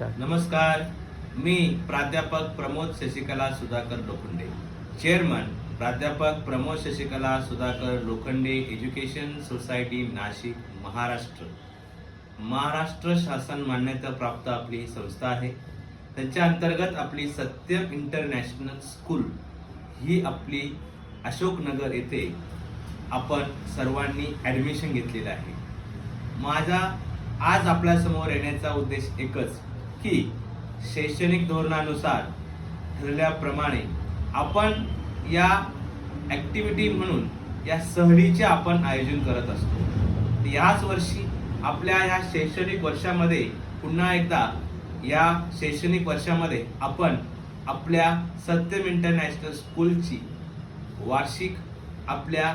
Start. नमस्कार. मी प्राध्यापक Pramod Shashikala Sudhakar Lokhande, chairman प्राध्यापक प्रमोद शशिकला सुधाकर लोखंडे एज्युकेशन सोसायटी नाशिक, महाराष्ट्र. महाराष्ट्र शासन मान्यता प्राप्त आपली संस्था आहे. त्याच्या अंतर्गत आपली सत्यम इंटरनॅशनल स्कूल ही आपली अशोकनगर येथे आपण सर्वांनी ॲडमिशन घेतलेलं आहे. माझा आज आपल्यासमोर येण्याचा उद्देश एकच की शैक्षणिक धोरणानुसार ठरल्याप्रमाणे आपण या ॲक्टिव्हिटी म्हणून या सहलीचे आपण आयोजन करत असतो. याच वर्षी आपल्या या शैक्षणिक वर्षामध्ये पुन्हा एकदा या शैक्षणिक वर्षामध्ये आपण आपल्या सत्यम इंटरनॅशनल स्कूलची वार्षिक आपल्या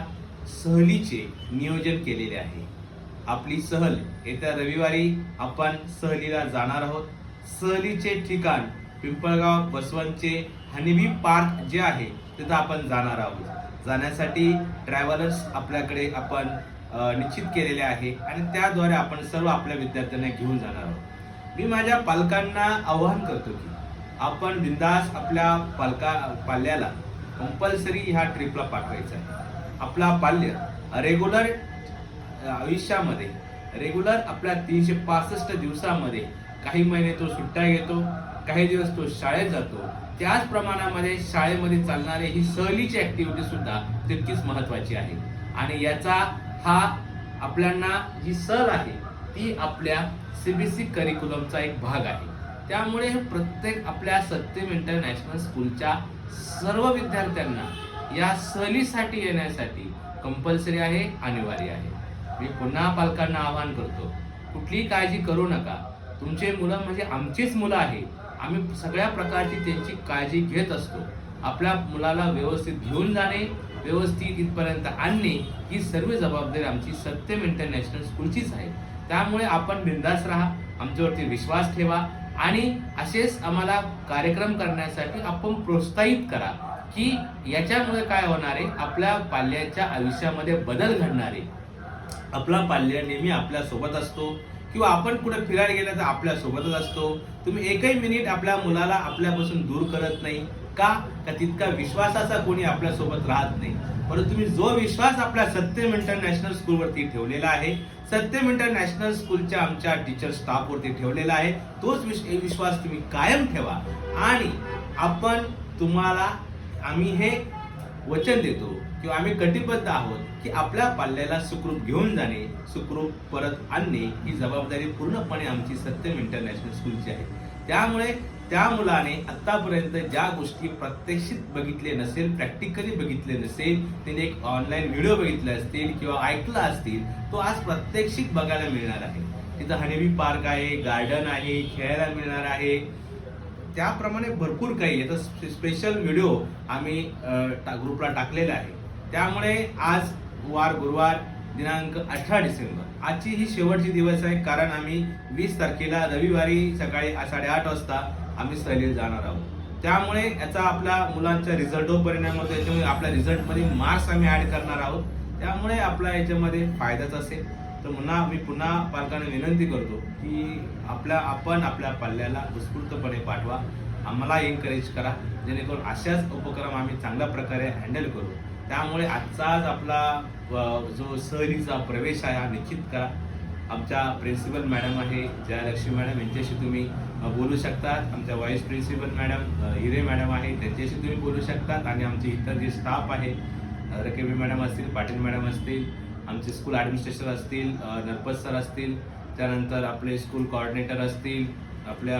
सहलीचे नियोजन केलेले आहे. आपली सहल येत्या रविवारी आपण सहलीला जाणार आहोत. सहलीचे ठिकाण पिंपळगाव बसवंतचे हनीबी पार्क जे आहे तिथं आपण जाणार आहोत. जाण्यासाठी ट्रॅव्हलर्स आपल्याकडे आपण निश्चित केलेले आहे आणि त्याद्वारे आपण सर्व आपल्या विद्यार्थ्यांना घेऊन जाणार आहोत. मी माझ्या पालकांना आवाहन करतो की आपण बिंदास आपल्या पाल्याला कंपल्सरी ह्या ट्रिपला पाठवायचं आहे. आपला पाल्य रेग्युलर आयुष्यामध्ये आपल्या 365 दिवसामध्ये काही महिने तो सुट्ट्या घेतो, काही दिवस तो शाळेत जातो. त्याच प्रमाणामध्ये शाळेमध्ये चालणारे ही सहलीची ऍक्टिव्हिटी सुद्धा तितकीच महत्वाची आहे आणि याचा हा आपल्याला जी सहल आहे ती आपल्या सीबीएसई करिक्युलमचा एक भाग आहे. त्यामुळे प्रत्येक आपल्या सत्यम इंटरनॅशनल स्कूलच्या सर्व विद्यार्थ्यांना या सहलीसाठी येण्यासाठी कंपल्सरी आहे, अनिवार्य आहे. मी पुन्हा पालकांना आवाहन करतो, कुठलीही काळजी करू नका. तुमचे मुलं म्हणजे आमचीच मुलं आहे. आम्ही सगळ्या प्रकारची त्यांची काळजी घेत असतो. आपल्या मुलाला व्यवस्थित घेऊन जाणे, व्यवस्थित इथपर्यंत आणणे ही सर्व जबाबदारी आमची सत्यम इंटरनॅशनल स्कूलचीच आहे. त्यामुळे आपण बिंदास राहा, आमच्यावरती विश्वास ठेवा आणि असेच आम्हाला कार्यक्रम करण्यासाठी आपण प्रोत्साहित करा की याच्यामुळे काय होणार आहे, आपल्या पाल्याच्या आयुष्यामध्ये बदल घडणार आहे. आपला पाल्य नेहमी आपल्या सोबत असतो किंवा आपण कुठे फिरायला गेला तर आपल्या सोबतच असतो. तुम्ही एकही मिनिट आपल्या मुलाला आपल्यापासून दूर करत नाही का तितका विश्वासाचा कोणी आपल्या सोबत राहत नाही. परंतु तुम्ही जो विश्वास आपल्या सत्यम इंटरनॅशनल स्कूलवरती ठेवलेला आहे, सत्यम इंटरनॅशनल स्कूलच्या आमच्या टीचर स्टाफवरती ठेवलेला आहे, तोच विश्वास तुम्ही कायम ठेवा आणि आपण तुम्हाला आम्ही हे वचन देतो किंवा आम्ही कटिबद्ध आहोत की आपल्या पाल्याला सुखरूप घेऊन जाणे, सुखरूप परत आणणे ही जबाबदारी पूर्णपणे आमची सत्यम इंटरनॅशनल स्कूलची आहे. त्यामुळे त्या मुलाने आतापर्यंत ज्या गोष्टी प्रत्यक्षित बघितले नसेल, प्रॅक्टिकली बघितले नसेल, त्याने एक ऑनलाईन व्हिडिओ बघितले असतील किंवा ऐकला असतील, तो आज प्रत्यक्षित बघायला मिळणार आहे. तिथं हनीबी पार्क आहे, गार्डन आहे, खेळायला मिळणार आहे. त्याप्रमाणे भरपूर काही आहे. तर स्पेशल व्हिडिओ आम्ही ग्रुपला टाकलेला आहे. त्यामुळे आज गुरुवार दिनांक 18 डिसेंबर आजची ही शेवटची दिवस आहे, कारण आम्ही 20 तारखेला रविवारी सकाळी 8:30 वाजता आम्ही सहलीला जाणार आहोत. त्यामुळे याचा आपल्या मुलांच्या रिझल्टवर परिणाम होतो. याच्यामुळे आपल्या रिझल्टमध्ये मार्क्स आम्ही ऍड करणार आहोत. त्यामुळे आपला याच्यामध्ये फायदाच असेल. तर मी पुन्हा पालकांना विनंती करतो की आपण आपल्या पाल्याला उत्स्फूर्तपणे पाठवा, आम्हाला एनकरेज करा, जेणेकरून अशाच उपक्रम आम्ही चांगल्या प्रकारे हँडल करू. त्यामुळे आजचाच आपला जो सहलीचा प्रवेश आहे हा निश्चित करा. आमच्या प्रिन्सिपल मॅडम आहे जयलक्ष्मी मॅडम, यांच्याशी तुम्ही बोलू शकतात. आमच्या व्हाईस प्रिन्सिपल मॅडम हिरे मॅडम आहे, त्यांच्याशी तुम्ही बोलू शकतात. आणि आमचे इतर जे स्टाफ आहे, रकेबी मॅडम असतील, पाटील मॅडम असतील, आमचे स्कूल ॲडमिनिस्ट्रेटर असतील, नरपत सर असतील, त्यानंतर आपले स्कूल कोऑर्डिनेटर असतील, आपल्या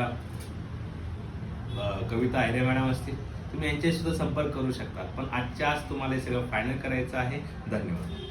कविता आयरे मॅडम असतील, तुम्ही यांच्याशी सुद्धा संपर्क करू शकता. पण आजच्या आज तुम्हाला हे सगळं फायनल करायचं आहे. धन्यवाद.